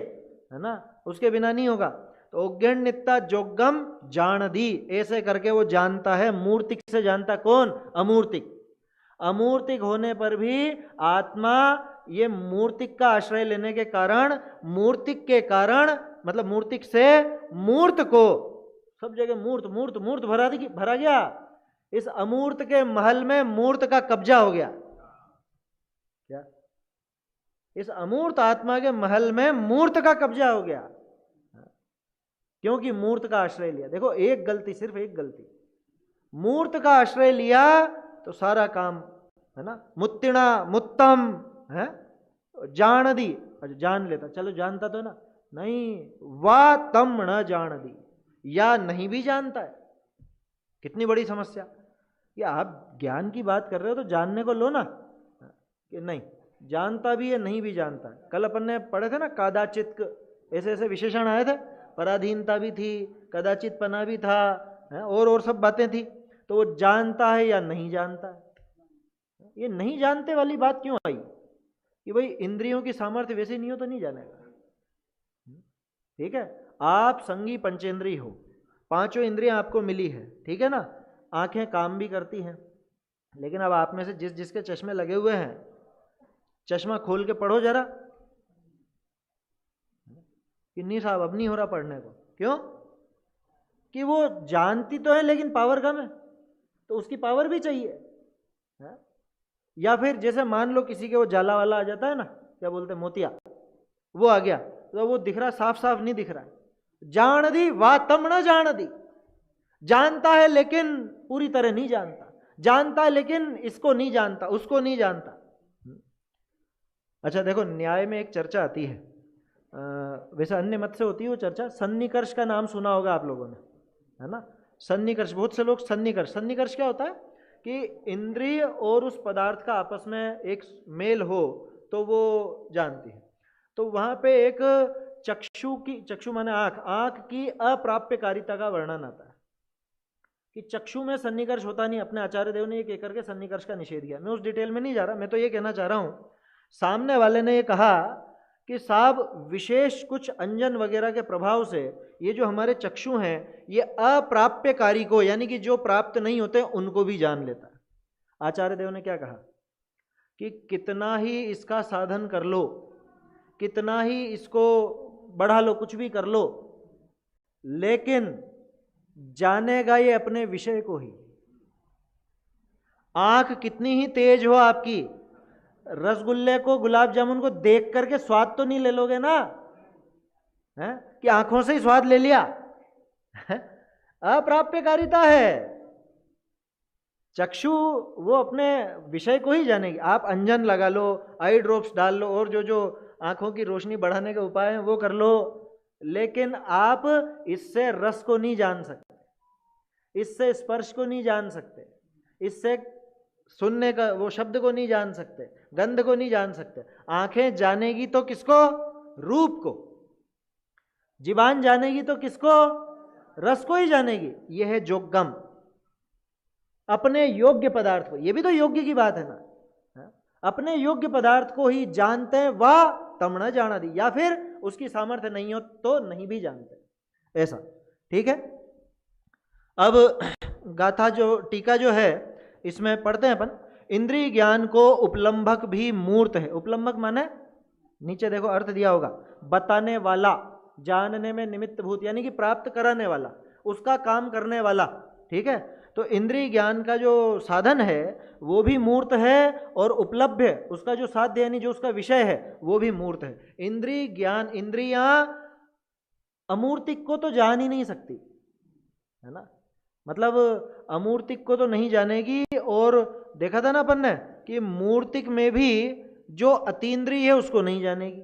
है ना, उसके बिना नहीं होगा। तो औगण्यता जोगम जान दी, ऐसे करके वो जानता है, मूर्तिक से जानता। कौन, अमूर्तिक। अमूर्तिक होने पर भी आत्मा ये मूर्तिक का आश्रय लेने के कारण, मूर्तिक के कारण, मतलब मूर्तिक से मूर्त को, सब जगह मूर्त मूर्त मूर्त भरा गया। इस अमूर्त के महल में मूर्त का कब्जा हो गया। क्या, इस अमूर्त आत्मा के महल में मूर्त का कब्जा हो गया, क्योंकि मूर्त का आश्रय लिया। देखो एक गलती, सिर्फ एक गलती, मूर्त का आश्रय लिया तो सारा काम, है ना। मुत्तिणा मुत्तम है, जान दी, जान लेता, चलो जानता तो ना, नहीं, वा तम न जान दी, या नहीं भी जानता है। कितनी बड़ी समस्या, कि आप ज्ञान की बात कर रहे हो तो जानने को लो ना, कि नहीं जानता भी है नहीं भी जानता है। कल अपन ने पढ़े थे ना, कदाचित, ऐसे ऐसे विशेषण आए थे, पराधीनता भी थी, कदाचित पना भी था, और सब बातें थी। तो वो जानता है या नहीं जानता है, ये नहीं जानते वाली बात क्यों आई, कि भाई इंद्रियों की सामर्थ्य वैसे नहीं हो तो नहीं जानेगा। ठीक है, आप संगी पंचेंद्रिय हो, 5 इंद्रियां आपको मिली है, ठीक है ना, आंखें काम भी करती हैं, लेकिन अब आप में से जिस जिसके चश्मे लगे हुए हैं, चश्मा खोल के पढ़ो जरा, कि नहीं साहब अब नहीं हो रहा पढ़ने को। क्यों, कि वो जानती तो है लेकिन पावर कम है, तो उसकी पावर भी चाहिए, है? या फिर जैसे मान लो किसी के वो जाला वाला आ जाता है ना, क्या बोलते हैं, मोतिया, वो आ गया तो वो दिख रहा, साफ साफ नहीं दिख रहा है, जान दी वा तम न जान दी, जानता है लेकिन पूरी तरह नहीं जानता, जानता है लेकिन इसको नहीं जानता, उसको नहीं जानता। अच्छा देखो, न्याय में एक चर्चा आती है, वैसे अन्य मत से होती है वो चर्चा, सन्निकर्ष का नाम सुना होगा आप लोगों ने, है ना। सन्निकर्ष, बहुत से लोग सन्निकर्ष, सन्निकर्ष क्या होता है, कि इंद्रिय और उस पदार्थ का आपस में एक मेल हो तो वो जानती है। तो वहां पे एक चक्षु की, चक्षु माने आंख, आंख की अप्राप्यकारिता का वर्णन आता है, कि चक्षु में सन्निकर्ष होता नहीं। अपने आचार्य देव ने एक करके सन्निकर्ष का निषेध किया, मैं उस डिटेल में नहीं जा रहा, मैं तो ये कहना चाह रहा हूं, सामने वाले ने ये कहा कि साहब विशेष कुछ अंजन वगैरह के प्रभाव से ये जो हमारे चक्षु हैं ये अप्राप्य कार्य को, यानी कि जो प्राप्त नहीं होते उनको भी जान लेता है। आचार्य देव ने क्या कहा कि कितना ही इसका साधन कर लो, कितना ही इसको बढ़ा लो, कुछ भी कर लो, लेकिन जानेगा ये अपने विषय को ही। आंख कितनी ही तेज हो आपकी, रसगुल्ले को, गुलाब जामुन को देख करके स्वाद तो नहीं ले लोगे ना, है कि आंखों से ही स्वाद ले लिया। अप्राप्यकारिता है। चक्षु वो अपने विषय को ही जानेगी। आप अंजन लगा लो, आई ड्रॉप्स डाल लो, और जो जो आंखों की रोशनी बढ़ाने के उपाय हैं वो कर लो, लेकिन आप इससे रस को नहीं जान सकते, इससे स्पर्श को नहीं जान सकते, इससे सुनने का वो शब्द को नहीं जान सकते, गंध को नहीं जान सकते। आंखें जानेगी तो किसको? रूप को। जीवान जानेगी तो किसको? रस को ही जानेगी। यह है जोगम, अपने योग्य पदार्थ को। यह भी तो योग्य की बात है ना, अपने योग्य पदार्थ को ही जानते हैं। वह तम न जाना दी, या फिर उसकी सामर्थ्य नहीं हो तो नहीं भी जानते, ऐसा। ठीक है। अब गाथा जो टीका जो है इसमें पढ़ते हैं अपन। इंद्रिय ज्ञान को उपलम्भक भी मूर्त है। उपलम्भक माने नीचे देखो अर्थ दिया होगा, बताने वाला, जानने में निमित्त भूत, यानी कि प्राप्त कराने वाला, उसका काम करने वाला। ठीक है। तो इंद्रिय ज्ञान का जो साधन है वो भी मूर्त है, और उपलब्ध उसका जो साध्य यानी जो उसका विषय है वो भी मूर्त है। इंद्रिय ज्ञान, इंद्रियां अमूर्तिक को तो जान ही नहीं सकती, है ना। मतलब अमूर्तिक को तो नहीं जानेगी। और देखा था ना अपन ने कि मूर्तिक में भी जो अतीन्द्रिय है उसको नहीं जानेगी,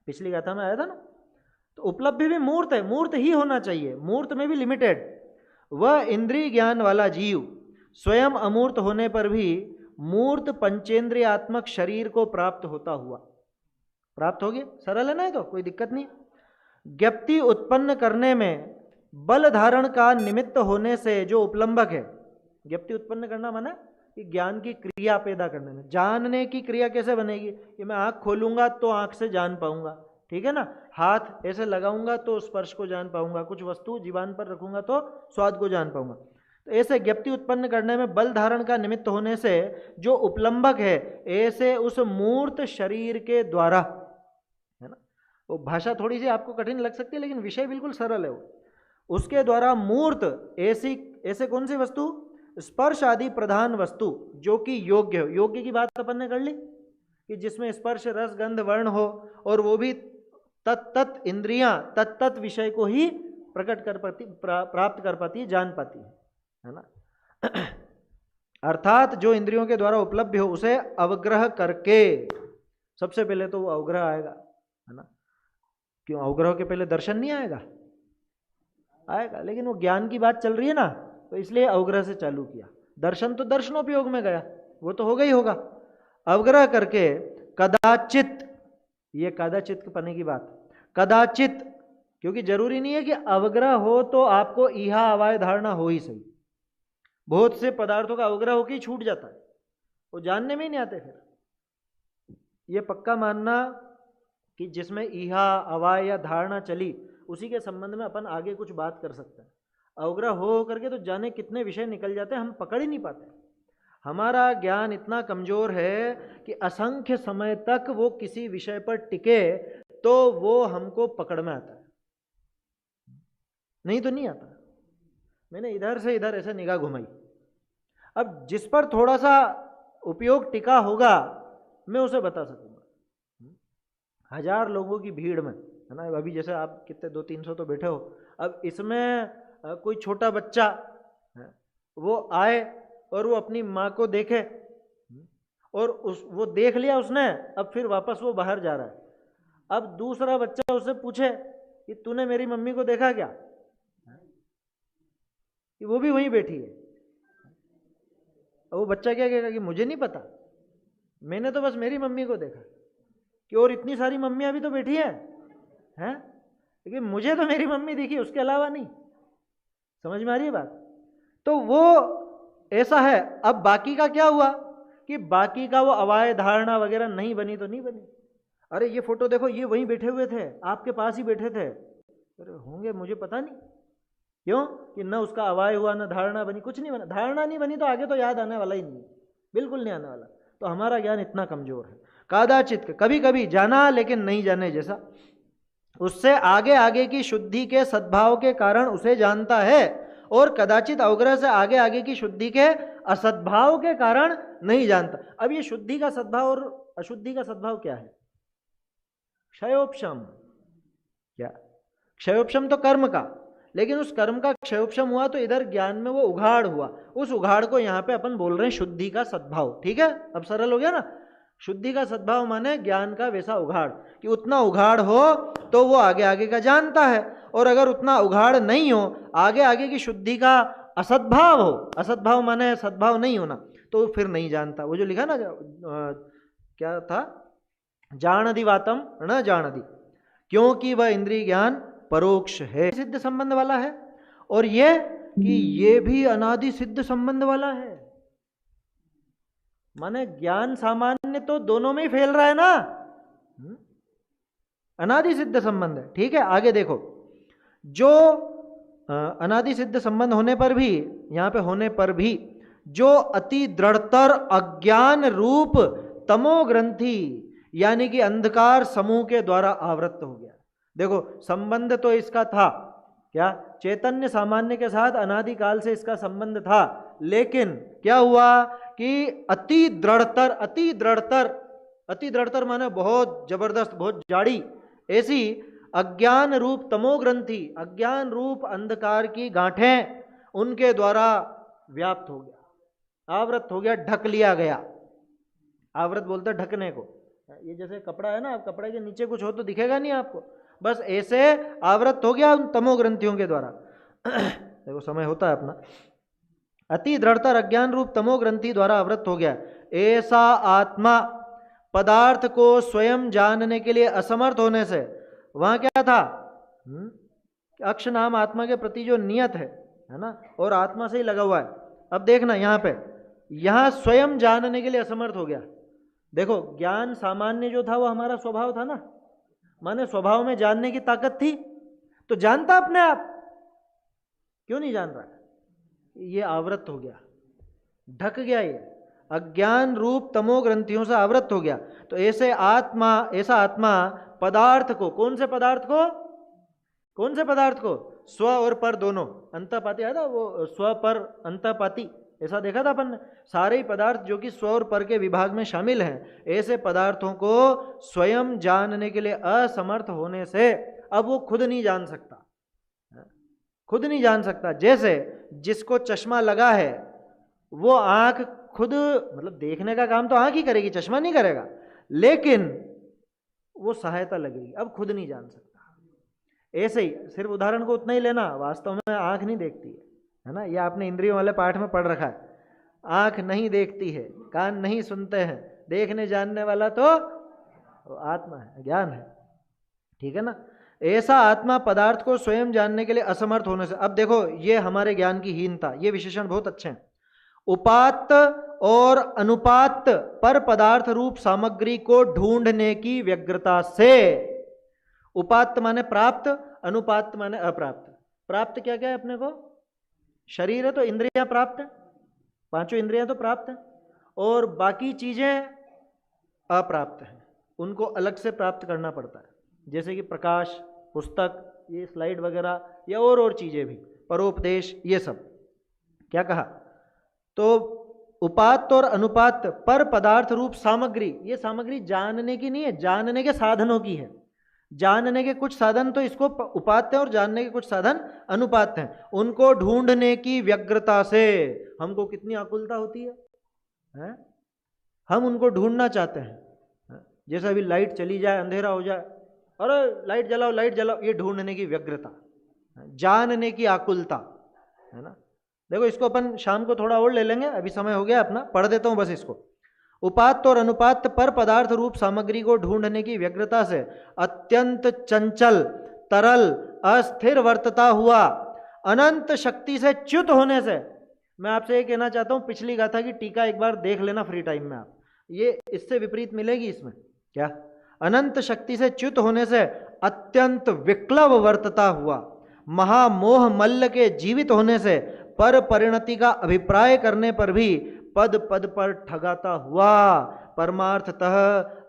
पिछली गाथा में आया था ना। तो उपलब्धि भी मूर्त है, मूर्त ही होना चाहिए, मूर्त में भी लिमिटेड। वह इंद्रिय ज्ञान वाला जीव स्वयं अमूर्त होने पर भी मूर्त पंचेंद्रियात्मक शरीर को प्राप्त होता हुआ, प्राप्त हो गया। सरल है ना, ये तो कोई दिक्कत नहीं। ज्ञप्ति उत्पन्न करने में बल धारण का निमित्त होने से जो उपलम्बक है, ज्ञप्ति उत्पन्न करना माना कि ज्ञान की क्रिया पैदा करने में। जानने की क्रिया कैसे बनेगी कि मैं आंख खोलूंगा तो आंख से जान पाऊंगा, ठीक है ना। हाथ ऐसे लगाऊंगा तो स्पर्श को जान पाऊंगा, कुछ वस्तु जीवान पर रखूंगा तो स्वाद को जान पाऊंगा। तो ऐसे ज्ञप्ति उत्पन्न करने में बल धारण का निमित्त होने से जो उपलम्बक है, ऐसे उस मूर्त शरीर के द्वारा, है ना। वो भाषा थोड़ी सी आपको कठिन लग सकती है लेकिन विषय बिल्कुल सरल है। वो उसके द्वारा मूर्त ऐसे कौन सी वस्तु? स्पर्श आदि प्रधान वस्तु जो कि योग्य हो। योग्य की बात अपन ने कर ली कि जिसमें स्पर्श, रस, गंध, वर्ण हो, और वो भी तत्त इंद्रियां तत्त विषय को ही प्रकट कर पाती, प्राप्त कर पाती है, जान पाती है ना। अर्थात जो इंद्रियों के द्वारा उपलब्ध हो उसे अवग्रह करके, सबसे पहले तो वो अवग्रह आएगा, है ना। क्यों? अवग्रह के पहले दर्शन नहीं आएगा? आएगा, लेकिन वो ज्ञान की बात चल रही है ना, तो इसलिए अवग्रह से चालू किया। दर्शन तो दर्शनोपयोग में गया, वो तो होगा ही होगा। अवग्रह करके कदाचित, ये कदाचित पने की बात, कदाचित, क्योंकि जरूरी नहीं है कि अवग्रह हो तो आपको इहा अवाय धारणा हो ही सही। बहुत से पदार्थों का अवग्रह होकर ही छूट जाता है, वो जानने में ही नहीं आते। फिर ये पक्का मानना कि जिसमें इहा अवाय या धारणा चली उसी के संबंध में अपन आगे कुछ बात कर सकते हैं। अवग्रह हो करके तो जाने कितने विषय निकल जाते हैं, हम पकड़ ही नहीं पाते। हमारा ज्ञान इतना कमजोर है कि असंख्य समय तक वो किसी विषय पर टिके तो वो हमको पकड़ में आता है, नहीं तो नहीं आता। मैंने इधर से इधर ऐसे निगाह घुमाई, अब जिस पर थोड़ा सा उपयोग टिका होगा मैं उसे बता सकूंगा। 1000 लोगों की भीड़ में, है ना, अभी जैसे आप कितने 200-300 तो बैठे हो, अब इसमें कोई छोटा बच्चा वो आए और वो अपनी माँ को देखे और वो देख लिया उसने, अब फिर वापस वो बाहर जा रहा है। अब दूसरा बच्चा उससे पूछे कि तूने मेरी मम्मी को देखा क्या, कि वो भी वहीं बैठी है। अब वो बच्चा क्या कहेगा कि मुझे नहीं पता, मैंने तो बस मेरी मम्मी को देखा, कि और इतनी सारी मम्मियां भी तो बैठी हैं, लेकिन मुझे तो मेरी मम्मी दिखी, उसके अलावा नहीं। समझ में आ रही है बात? तो वो ऐसा है। अब बाकी का क्या हुआ कि बाकी का वो अवाय धारणा वगैरह नहीं बनी तो नहीं बनी। अरे ये फोटो देखो, ये वहीं बैठे हुए थे, आपके पास ही बैठे थे। अरे होंगे, मुझे पता नहीं। क्यों? कि न उसका अवाय हुआ, न धारणा बनी, कुछ नहीं बना। धारणा नहीं बनी तो आगे तो याद आने वाला ही नहीं, बिल्कुल नहीं आने वाला। तो हमारा ज्ञान इतना कमजोर है। कादाचित, कभी कभी जाना, लेकिन नहीं जाने जैसा। उससे आगे आगे की शुद्धि के सद्भाव के कारण उसे जानता है, और कदाचित अवग्रह से आगे आगे की शुद्धि के असद्भाव के कारण नहीं जानता। अब ये शुद्धि का सद्भाव और अशुद्धि का सद्भाव क्या है? क्षयोपशम। क्या? क्षयोपशम तो कर्म का, लेकिन उस कर्म का क्षयोपशम हुआ तो इधर ज्ञान में वो उघाड़ हुआ। उस उघाड़ को यहां पे अपन बोल रहे हैं शुद्धि का सद्भाव। ठीक है, अब सरल हो गया ना। शुद्धि का सद्भाव माने ज्ञान का वैसा उघाड़, कि उतना उघाड़ हो तो वो आगे आगे का जानता है, और अगर उतना उघाड़ नहीं हो, आगे आगे की शुद्धि का असद्भाव हो, असद्भाव माने सद्भाव नहीं होना, तो फिर नहीं जानता। वो जो लिखा ना, क्या था, जानदि वातम न जानदि, क्योंकि वह इंद्रिय ज्ञान परोक्ष है, सिद्ध संबंध वाला है, और ये कि ये भी अनादि सिद्ध संबंध वाला है। माने ज्ञान सामान्य तो दोनों में ही फैल रहा है ना, अनादि सिद्ध संबंध है। ठीक है, आगे देखो, जो अनादि सिद्ध संबंध होने पर भी, यहां पे होने पर भी, जो अति दृढ़तर अज्ञान रूप तमो ग्रंथि यानी कि अंधकार समूह के द्वारा आवृत हो गया। देखो, संबंध तो इसका था क्या, चैतन्य सामान्य के साथ अनादि काल से इसका संबंध था, लेकिन क्या हुआ कि अति दृढ़तर, अति दृढ़तर, अति दृढ़तर माने बहुत जबरदस्त, बहुत जाड़ी, ऐसी अज्ञान रूप तमोग्रंथि, अज्ञान रूप अंधकार की गांठें उनके द्वारा व्याप्त हो गया, आवृत हो गया, ढक लिया गया। आवृत बोलते ढकने को। ये जैसे कपड़ा है ना, आप कपड़े के नीचे कुछ हो तो दिखेगा नहीं आपको, बस ऐसे आवृत हो गया उन तमो ग्रंथियों के द्वारा। देखो समय होता है अपना। अति दृढ़तर अज्ञान रूप तमो ग्रंथि द्वारा आवृत हो गया। ऐसा आत्मा पदार्थ को स्वयं जानने के लिए असमर्थ होने से, वहां क्या था, अक्ष नाम आत्मा के प्रति जो नियत है ना, और आत्मा से ही लगा हुआ है। अब देखना यहां पे, यहां स्वयं जानने के लिए असमर्थ हो गया। देखो, ज्ञान सामान्य जो था वो हमारा स्वभाव था ना, माने स्वभाव में जानने की ताकत थी, तो जानता अपने आप, क्यों नहीं जान रहा? ये आवृत हो गया, ढक गया, ये अज्ञान रूप तमो ग्रंथियों से आवृत हो गया। तो ऐसे आत्मा, ऐसा आत्मा पदार्थ को, कौन से पदार्थ को, कौन से पदार्थ को, स्व और पर दोनों, अंतपाती है ना वो, स्व पर अंतपाती, ऐसा देखा था अपन ने। सारे ही पदार्थ जो कि स्व और पर के विभाग में शामिल हैं, ऐसे पदार्थों को स्वयं जानने के लिए असमर्थ होने से अब वो खुद नहीं जान सकता, खुद नहीं जान सकता। जैसे जिसको चश्मा लगा है, वो आंख खुद, मतलब देखने का काम तो आंख ही करेगी, चश्मा नहीं करेगा, लेकिन वो सहायता लगेगी, अब खुद नहीं जान सकता। ऐसे ही सिर्फ उदाहरण को उतना ही लेना, वास्तव में आंख नहीं देखती है ना, ये आपने इंद्रियों वाले पाठ में पढ़ रखा है। आंख नहीं देखती है, कान नहीं सुनते हैं, देखने जानने वाला तो आत्मा है, ज्ञान है। ठीक है ना। ऐसा आत्मा पदार्थ को स्वयं जानने के लिए असमर्थ होने से, अब देखो ये हमारे ज्ञान की हीनता, ये विशेषण बहुत अच्छे हैं। उपात्त और अनुपात्त पर पदार्थ रूप सामग्री को ढूंढने की व्यग्रता से, उपात्त माने प्राप्त, अनुपात्त माने अप्राप्त। प्राप्त क्या क्या है अपने को, शरीर है तो इंद्रियां प्राप्त है, पांचों इंद्रियां तो प्राप्त है, और बाकी चीजें अप्राप्त हैं, उनको अलग से प्राप्त करना पड़ता है। जैसे कि प्रकाश, पुस्तक, ये स्लाइड वगैरह, या और चीजें भी, परोपदेश, ये सब। क्या कहा, तो उपात्त और अनुपात्त पर पदार्थ रूप सामग्री, ये सामग्री जानने की नहीं है, जानने के साधनों की है। जानने के कुछ साधन तो इसको उपात्त है और जानने के कुछ साधन अनुपात्त हैं, उनको ढूंढने की व्यग्रता से हमको कितनी आकुलता होती है? हम उनको ढूंढना चाहते हैं। जैसे अभी लाइट चली जाए, अंधेरा हो जाए, अरे लाइट जलाओ, लाइट जलाओ, ये ढूंढने की व्यग्रता, जानने की आकुलता, है ना। देखो इसको अपन शाम को थोड़ा और ले लेंगे, अभी समय हो गया अपना, पढ़ देता हूं बस इसको। उपात्त और अनुपात्त पर पदार्थ रूप सामग्री को ढूंढने की व्यग्रता से अत्यंत चंचल, तरल, अस्थिर वर्तता हुआ अनंत शक्ति से च्युत होने से, मैं आपसे ये कहना चाहता हूं, पिछली गाथा की टीका एक बार देख लेना फ्री टाइम में आप, ये इससे विपरीत मिलेगी इसमें। क्या, अनंत शक्ति से च्युत होने से अत्यंत विक्लव वर्तता हुआ, महामोह मल्ल के जीवित होने से पर परिणति का अभिप्राय करने पर भी पद पद पर ठगाता हुआ परमार्थतः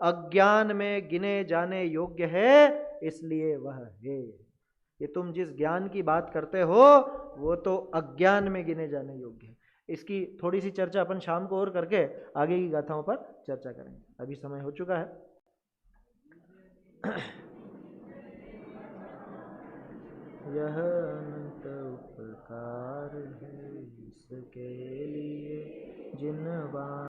अज्ञान में गिने जाने योग्य है, इसलिए वह है। ये तुम जिस ज्ञान की बात करते हो वो तो अज्ञान में गिने जाने योग्य है। इसकी थोड़ी सी चर्चा अपन शाम को और करके आगे की गाथाओं पर चर्चा करेंगे, अभी समय हो चुका है। यह अनंत उपकार है इसके लिए जिन